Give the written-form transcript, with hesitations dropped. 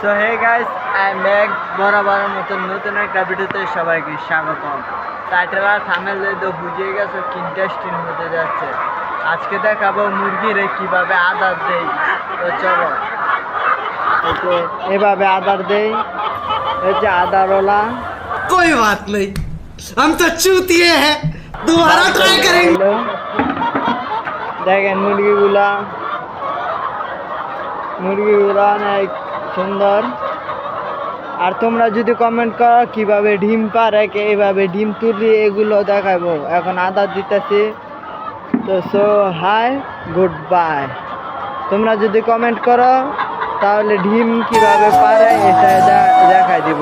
So hey guys, I am back বরাবরের মতো নতুন একটা ভিডিওতে সবাইকে স্বাগতম। টাইটেল আর থাম্বনেল তো বুঝে গেছো কি ইন্টারেস্টিং হতে যাচ্ছে। আজকে দেখাবো মুরগিরে কিভাবে আদার দেই। তো চলো, এভাবে আদার দেই। এই যে আদারওয়ালা। कोई बात नहीं, हम तो चूतिए हैं, दोबारा ट्राई करेंगे। দেখেন মুরগিগুলা অনেক সুন্দর। আর তোমরা যদি কমেন্ট করো কিভাবে ডিম পারে, এইভাবে ডিম তুলি, এগুলো দেখাবো। এখন আদা দিতেছি। তো সো হাই, গুড বাই। তোমরা যদি কমেন্ট করো তাহলে ডিম কিভাবে পারে এটা দেখাই দিব।